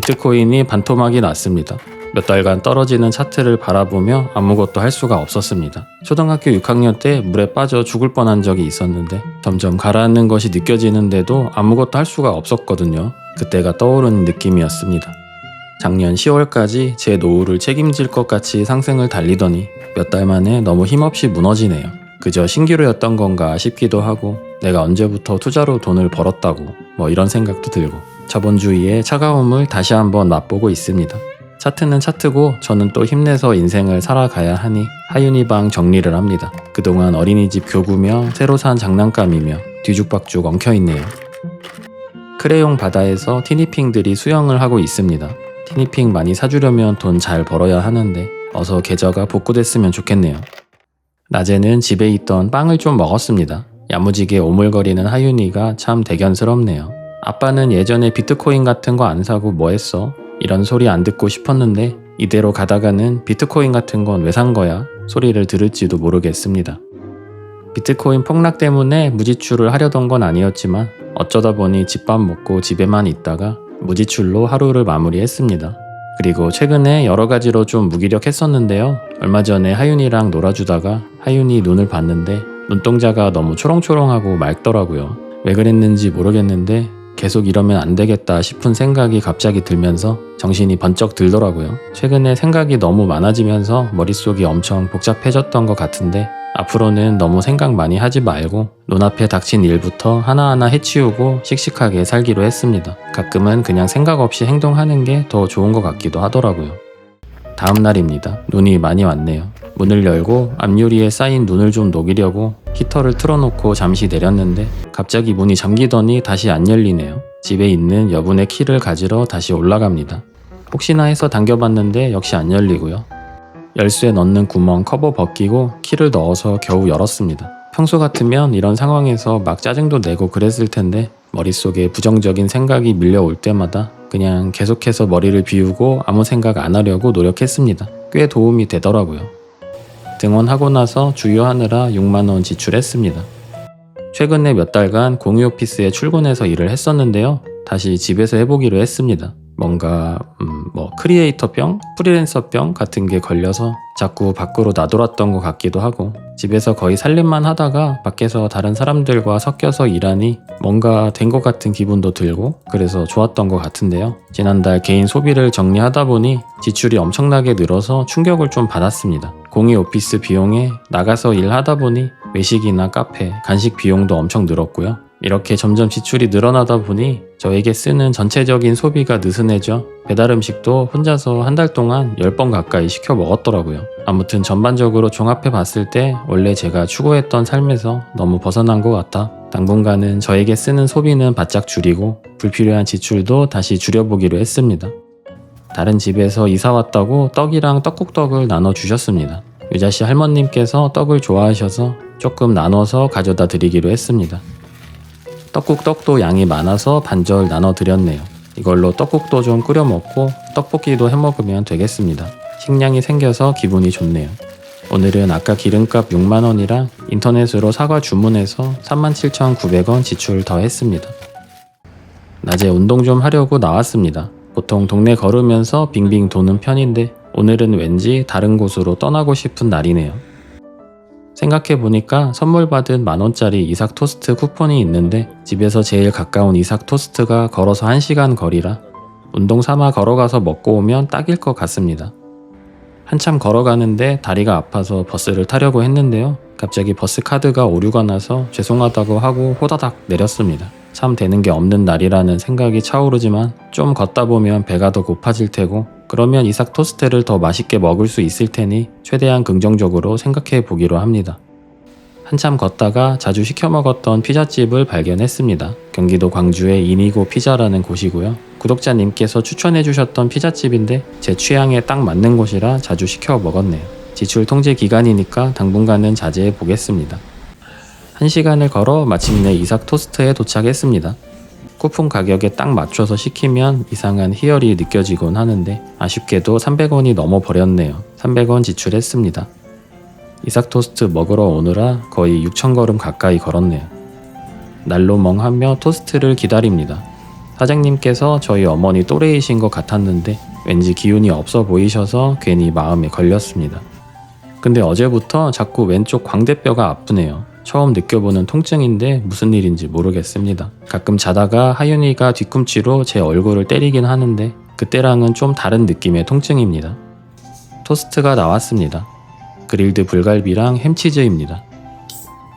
비트코인이 반토막이 났습니다. 몇 달간 떨어지는 차트를 바라보며 아무것도 할 수가 없었습니다. 초등학교 6학년 때 물에 빠져 죽을 뻔한 적이 있었는데 점점 가라앉는 것이 느껴지는데도 아무것도 할 수가 없었거든요. 그때가 떠오르는 느낌이었습니다. 작년 10월까지 제 노후를 책임질 것 같이 상승을 달리더니 몇 달 만에 너무 힘없이 무너지네요. 그저 신기루였던 건가 싶기도 하고 내가 언제부터 투자로 돈을 벌었다고 이런 생각도 들고 저번 주위에 차가움을 다시 한번 맛보고 있습니다. 차트는 차트고 저는 또 힘내서 인생을 살아가야 하니 하윤이방 정리를 합니다. 그동안 어린이집 교구며 새로 산 장난감이며 뒤죽박죽 엉켜있네요. 크레용 바다에서 티니핑들이 수영을 하고 있습니다. 티니핑 많이 사주려면 돈 잘 벌어야 하는데 어서 계좌가 복구됐으면 좋겠네요. 낮에는 집에 있던 빵을 좀 먹었습니다. 야무지게 오물거리는 하윤이가 참 대견스럽네요. 아빠는 예전에 비트코인 같은 거 안 사고 뭐 했어? 이런 소리 안 듣고 싶었는데 이대로 가다가는 비트코인 같은 건 왜 산 거야? 소리를 들을지도 모르겠습니다. 비트코인 폭락 때문에 무지출을 하려던 건 아니었지만 어쩌다 보니 집밥 먹고 집에만 있다가 무지출로 하루를 마무리했습니다. 그리고 최근에 여러 가지로 좀 무기력했었는데요. 얼마 전에 하윤이랑 놀아주다가 하윤이 눈을 봤는데 눈동자가 너무 초롱초롱하고 맑더라고요. 왜 그랬는지 모르겠는데 계속 이러면 안 되겠다 싶은 생각이 갑자기 들면서 정신이 번쩍 들더라고요. 최근에 생각이 너무 많아지면서 머릿속이 엄청 복잡해졌던 것 같은데 앞으로는 너무 생각 많이 하지 말고 눈앞에 닥친 일부터 하나하나 해치우고 씩씩하게 살기로 했습니다. 가끔은 그냥 생각 없이 행동하는 게 더 좋은 것 같기도 하더라고요. 다음 날입니다. 눈이 많이 왔네요. 문을 열고 앞유리에 쌓인 눈을 좀 녹이려고 히터를 틀어놓고 잠시 내렸는데 갑자기 문이 잠기더니 다시 안 열리네요. 집에 있는 여분의 키를 가지러 다시 올라갑니다. 혹시나 해서 당겨봤는데 역시 안 열리고요. 열쇠 넣는 구멍 커버 벗기고 키를 넣어서 겨우 열었습니다. 평소 같으면 이런 상황에서 막 짜증도 내고 그랬을 텐데 머릿속에 부정적인 생각이 밀려올 때마다 그냥 계속해서 머리를 비우고 아무 생각 안 하려고 노력했습니다. 꽤 도움이 되더라고요. 등원하고 나서 주유하느라 6만원 지출했습니다. 최근에 몇 달간 공유 오피스에 출근해서 일을 했었는데요. 다시 집에서 해보기로 했습니다. 뭔가 크리에이터병, 프리랜서병 같은 게 걸려서 자꾸 밖으로 나돌았던 것 같기도 하고 집에서 거의 살림만 하다가 밖에서 다른 사람들과 섞여서 일하니 뭔가 된 것 같은 기분도 들고 그래서 좋았던 것 같은데요. 지난달 개인 소비를 정리하다 보니 지출이 엄청나게 늘어서 충격을 좀 받았습니다. 공유 오피스 비용에 나가서 일하다 보니 외식이나 카페, 간식 비용도 엄청 늘었고요. 이렇게 점점 지출이 늘어나다 보니 저에게 쓰는 전체적인 소비가 느슨해져 배달 음식도 혼자서 한 달 동안 10번 가까이 시켜 먹었더라고요. 아무튼 전반적으로 종합해 봤을 때 원래 제가 추구했던 삶에서 너무 벗어난 것 같아 당분간은 저에게 쓰는 소비는 바짝 줄이고 불필요한 지출도 다시 줄여보기로 했습니다. 다른 집에서 이사 왔다고 떡이랑 떡국떡을 나눠주셨습니다. 유자씨 할머님께서 떡을 좋아하셔서 조금 나눠서 가져다 드리기로 했습니다. 떡국떡도 양이 많아서 반절 나눠드렸네요. 이걸로 떡국도 좀 끓여 먹고 떡볶이도 해먹으면 되겠습니다. 식량이 생겨서 기분이 좋네요. 오늘은 아까 기름값 6만원이랑 인터넷으로 사과 주문해서 37,900원 지출 더 했습니다. 낮에 운동 좀 하려고 나왔습니다. 보통 동네 걸으면서 빙빙 도는 편인데 오늘은 왠지 다른 곳으로 떠나고 싶은 날이네요. 생각해보니까 선물 받은 만원짜리 이삭 토스트 쿠폰이 있는데 집에서 제일 가까운 이삭 토스트가 걸어서 1시간 거리라 운동 삼아 걸어가서 먹고 오면 딱일 것 같습니다. 한참 걸어가는데 다리가 아파서 버스를 타려고 했는데요. 갑자기 버스 카드가 오류가 나서 죄송하다고 하고 호다닥 내렸습니다. 참 되는 게 없는 날이라는 생각이 차오르지만 좀 걷다 보면 배가 더 고파질 테고 그러면 이삭 토스트를 더 맛있게 먹을 수 있을 테니 최대한 긍정적으로 생각해 보기로 합니다. 한참 걷다가 자주 시켜 먹었던 피자집을 발견했습니다. 경기도 광주의 이니고 피자라는 곳이고요. 구독자님께서 추천해 주셨던 피자집인데 제 취향에 딱 맞는 곳이라 자주 시켜 먹었네요. 지출 통제 기간이니까 당분간은 자제해 보겠습니다. 1시간을 걸어 마침내 이삭 토스트에 도착했습니다. 쿠폰 가격에 딱 맞춰서 시키면 이상한 희열이 느껴지곤 하는데 아쉽게도 300원이 넘어 버렸네요. 300원 지출했습니다. 이삭 토스트 먹으러 오느라 거의 6,000걸음 가까이 걸었네요. 날로 멍하며 토스트를 기다립니다. 사장님께서 저희 어머니 또래이신 것 같았는데 왠지 기운이 없어 보이셔서 괜히 마음에 걸렸습니다. 근데 어제부터 자꾸 왼쪽 광대뼈가 아프네요. 처음 느껴보는 통증인데 무슨 일인지 모르겠습니다. 가끔 자다가 하윤이가 뒤꿈치로 제 얼굴을 때리긴 하는데 그때랑은 좀 다른 느낌의 통증입니다. 토스트가 나왔습니다. 그릴드 불갈비랑 햄치즈입니다.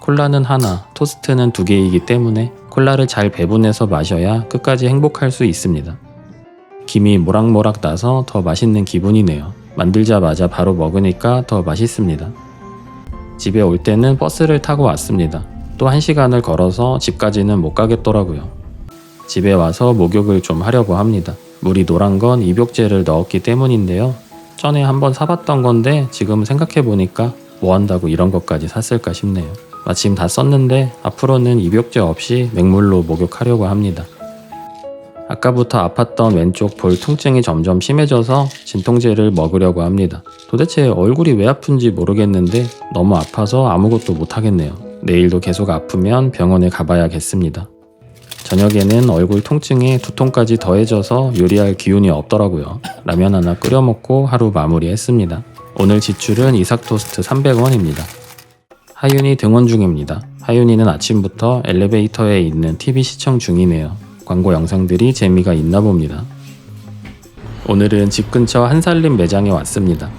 콜라는 하나, 토스트는 2개이기 때문에 콜라를 잘 배분해서 마셔야 끝까지 행복할 수 있습니다. 김이 모락모락 나서 더 맛있는 기분이네요. 만들자마자 바로 먹으니까 더 맛있습니다. 집에 올 때는 버스를 타고 왔습니다. 또 1시간을 걸어서 집까지는 못 가겠더라고요. 집에 와서 목욕을 좀 하려고 합니다. 물이 노란 건 입욕제를 넣었기 때문인데요. 전에 한번 사봤던 건데 지금 생각해보니까 뭐 한다고 이런 것까지 샀을까 싶네요. 마침 다 썼는데 앞으로는 입욕제 없이 맹물로 목욕하려고 합니다. 아까부터 아팠던 왼쪽 볼 통증이 점점 심해져서 진통제를 먹으려고 합니다. 도대체 얼굴이 왜 아픈지 모르겠는데 너무 아파서 아무것도 못하겠네요. 내일도 계속 아프면 병원에 가봐야겠습니다. 저녁에는 얼굴 통증에 두통까지 더해져서 요리할 기운이 없더라고요. 라면 하나 끓여 먹고 하루 마무리했습니다. 오늘 지출은 이삭토스트 300원입니다. 하윤이 등원 중입니다. 하윤이는 아침부터 엘리베이터에 있는 TV 시청 중이네요. 광고 영상들이 재미가 있나 봅니다. 오늘은 집 근처 한살림 매장에 왔습니다.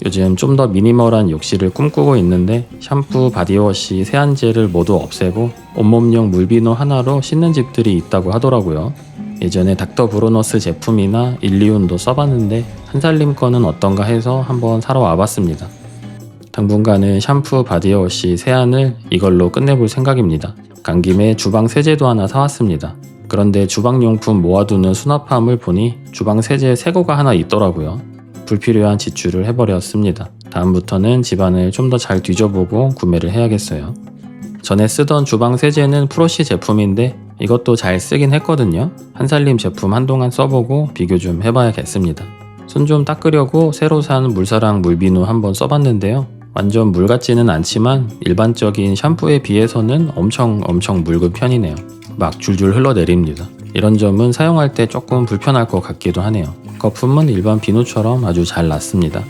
요즘 좀 더 미니멀한 욕실을 꿈꾸고 있는데 샴푸, 바디워시, 세안제를 모두 없애고 온몸용 물비누 하나로 씻는 집들이 있다고 하더라고요. 예전에 닥터 브루너스 제품이나 일리온도 써봤는데 한살림 거는 어떤가 해서 한번 사러 와봤습니다. 당분간은 샴푸, 바디워시, 세안을 이걸로 끝내볼 생각입니다. 간 김에 주방 세제도 하나 사왔습니다. 그런데 주방용품 모아두는 수납함을 보니 주방 세제 새거가 하나 있더라고요. 불필요한 지출을 해버렸습니다. 다음부터는 집안을 좀 더 잘 뒤져보고 구매를 해야겠어요. 전에 쓰던 주방 세제는 프로시 제품인데 이것도 잘 쓰긴 했거든요. 한살림 제품 한동안 써보고 비교 좀 해봐야겠습니다. 손 좀 닦으려고 새로 산 물사랑 물비누 한번 써봤는데요. 완전 물 같지는 않지만 일반적인 샴푸에 비해서는 엄청 묽은 편이네요. 막 줄줄 흘러내립니다. 이런 점은 사용할 때 조금 불편할 것 같기도 하네요. 거품은 일반 비누처럼 아주 잘 났습니다.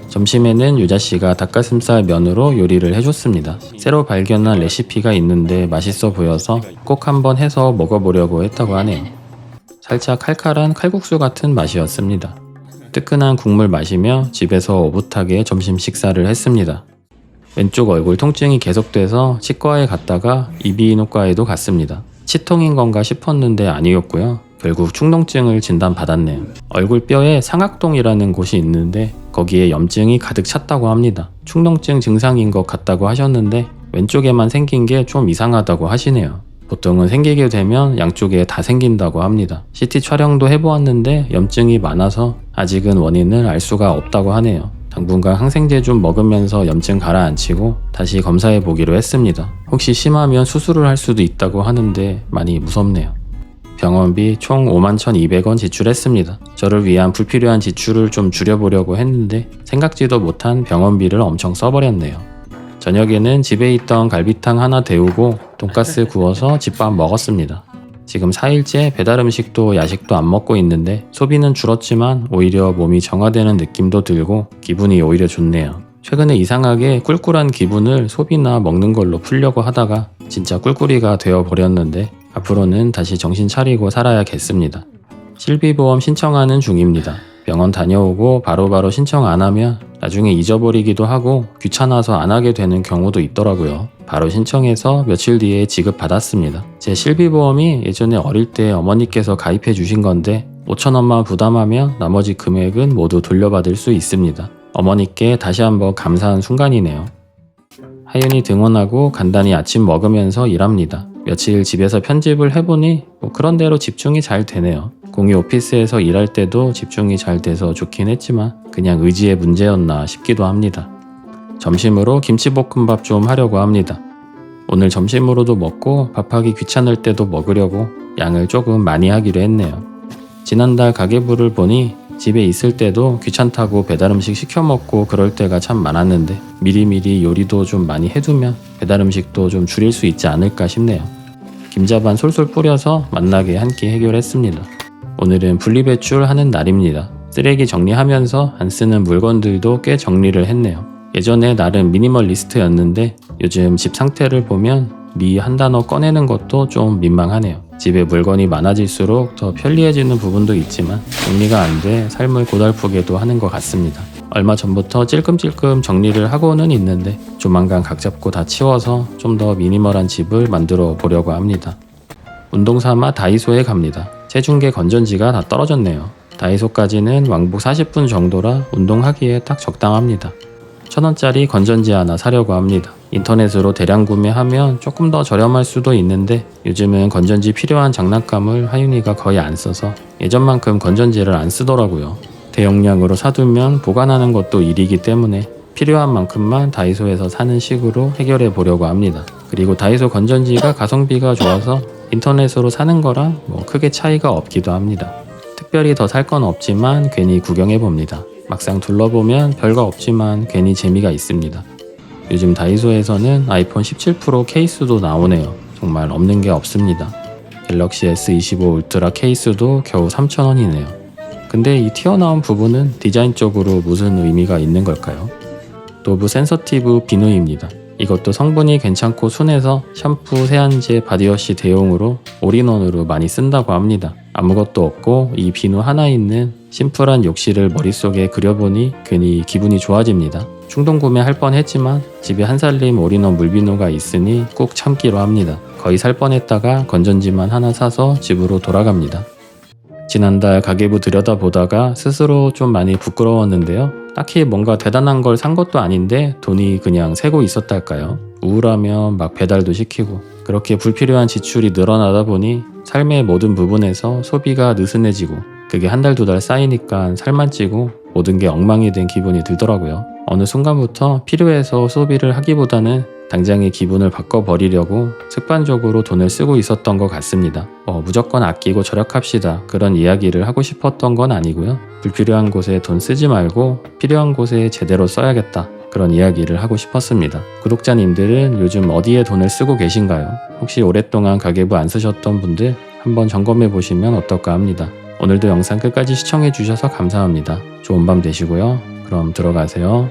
점심에는 유자씨가 닭가슴살 면으로 요리를 해줬습니다. 새로 발견한 레시피가 있는데 맛있어 보여서 꼭 한번 해서 먹어보려고 했다고 하네요. 살짝 칼칼한 칼국수 같은 맛이었습니다. 뜨끈한 국물 마시며 집에서 오붓하게 점심 식사를 했습니다. 왼쪽 얼굴 통증이 계속돼서 치과에 갔다가 이비인후과에도 갔습니다. 치통인 건가 싶었는데 아니었고요. 결국 축농증을 진단받았네요. 얼굴뼈에 상악동이라는 곳이 있는데 거기에 염증이 가득 찼다고 합니다. 축농증 증상인 것 같다고 하셨는데 왼쪽에만 생긴 게 좀 이상하다고 하시네요. 보통은 생기게 되면 양쪽에 다 생긴다고 합니다. CT 촬영도 해보았는데 염증이 많아서 아직은 원인을 알 수가 없다고 하네요. 당분간 항생제 좀 먹으면서 염증 가라앉히고 다시 검사해 보기로 했습니다. 혹시 심하면 수술을 할 수도 있다고 하는데 많이 무섭네요. 병원비 총 51,200원 지출했습니다. 저를 위한 불필요한 지출을 좀 줄여보려고 했는데 생각지도 못한 병원비를 엄청 써버렸네요. 저녁에는 집에 있던 갈비탕 하나 데우고 돈가스 구워서 집밥 먹었습니다. 지금 4일째 배달 음식도 야식도 안 먹고 있는데 소비는 줄었지만 오히려 몸이 정화되는 느낌도 들고 기분이 오히려 좋네요. 최근에 이상하게 꿀꿀한 기분을 소비나 먹는 걸로 풀려고 하다가 진짜 꿀꿀이가 되어버렸는데 앞으로는 다시 정신 차리고 살아야겠습니다. 실비보험 신청하는 중입니다. 병원 다녀오고 바로바로 신청 안 하면 나중에 잊어버리기도 하고 귀찮아서 안 하게 되는 경우도 있더라고요. 바로 신청해서 며칠 뒤에 지급받았습니다. 제 실비보험이 예전에 어릴 때 어머니께서 가입해 주신 건데 5,000원만 부담하면 나머지 금액은 모두 돌려받을 수 있습니다. 어머니께 다시 한번 감사한 순간이네요. 하윤이 등원하고 간단히 아침 먹으면서 일합니다. 며칠 집에서 편집을 해보니 그런 대로 집중이 잘 되네요. 공유 오피스에서 일할 때도 집중이 잘 돼서 좋긴 했지만 그냥 의지의 문제였나 싶기도 합니다. 점심으로 김치볶음밥 좀 하려고 합니다. 오늘 점심으로도 먹고 밥하기 귀찮을 때도 먹으려고 양을 조금 많이 하기로 했네요. 지난달 가계부를 보니 집에 있을 때도 귀찮다고 배달음식 시켜 먹고 그럴 때가 참 많았는데 미리미리 요리도 좀 많이 해두면 배달음식도 좀 줄일 수 있지 않을까 싶네요. 김자반 솔솔 뿌려서 맛나게 한 끼 해결했습니다. 오늘은 분리배출하는 날입니다. 쓰레기 정리하면서 안 쓰는 물건들도 꽤 정리를 했네요. 예전에 나름 미니멀리스트였는데 요즘 집 상태를 보면 미 한 단어 꺼내는 것도 좀 민망하네요. 집에 물건이 많아질수록 더 편리해지는 부분도 있지만 정리가 안 돼 삶을 고달프게도 하는 것 같습니다. 얼마 전부터 찔끔찔끔 정리를 하고는 있는데 조만간 각 잡고 다 치워서 좀 더 미니멀한 집을 만들어 보려고 합니다. 운동 삼아 다이소에 갑니다. 체중계 건전지가 다 떨어졌네요. 다이소까지는 왕복 40분 정도라 운동하기에 딱 적당합니다. 1,000원짜리 건전지 하나 사려고 합니다. 인터넷으로 대량 구매하면 조금 더 저렴할 수도 있는데 요즘은 건전지 필요한 장난감을 하윤이가 거의 안 써서 예전만큼 건전지를 안 쓰더라고요. 대용량으로 사두면 보관하는 것도 일이기 때문에 필요한 만큼만 다이소에서 사는 식으로 해결해 보려고 합니다. 그리고 다이소 건전지가 가성비가 좋아서 인터넷으로 사는 거랑 크게 차이가 없기도 합니다. 특별히 더 살 건 없지만 괜히 구경해 봅니다. 막상 둘러보면 별거 없지만 괜히 재미가 있습니다. 요즘 다이소에서는 아이폰 17 프로 케이스도 나오네요. 정말 없는 게 없습니다. 갤럭시 S25 울트라 케이스도 겨우 3,000원이네요. 근데 이 튀어나온 부분은 디자인적으로 무슨 의미가 있는 걸까요? 도브 센서티브 비누입니다. 이것도 성분이 괜찮고 순해서 샴푸, 세안제, 바디워시 대용으로 올인원으로 많이 쓴다고 합니다. 아무것도 없고 이 비누 하나 있는 심플한 욕실을 머릿속에 그려보니 괜히 기분이 좋아집니다. 충동 구매할 뻔했지만 집에 한살림 올인원 물비누가 있으니 꾹 참기로 합니다. 거의 살 뻔했다가 건전지만 하나 사서 집으로 돌아갑니다. 지난달 가계부 들여다보다가 스스로 좀 많이 부끄러웠는데요. 딱히 뭔가 대단한 걸 산 것도 아닌데 돈이 그냥 새고 있었달까요? 우울하면 막 배달도 시키고 그렇게 불필요한 지출이 늘어나다 보니 삶의 모든 부분에서 소비가 느슨해지고 그게 한 달, 두 달 쌓이니까 살만 찌고 모든 게 엉망이 된 기분이 들더라고요. 어느 순간부터 필요해서 소비를 하기보다는 당장의 기분을 바꿔버리려고 습관적으로 돈을 쓰고 있었던 것 같습니다. 무조건 아끼고 절약합시다 그런 이야기를 하고 싶었던 건 아니고요. 불필요한 곳에 돈 쓰지 말고 필요한 곳에 제대로 써야겠다 그런 이야기를 하고 싶었습니다. 구독자님들은 요즘 어디에 돈을 쓰고 계신가요? 혹시 오랫동안 가계부 안 쓰셨던 분들 한번 점검해 보시면 어떨까 합니다. 오늘도 영상 끝까지 시청해 주셔서 감사합니다. 좋은 밤 되시고요. 그럼 들어가세요.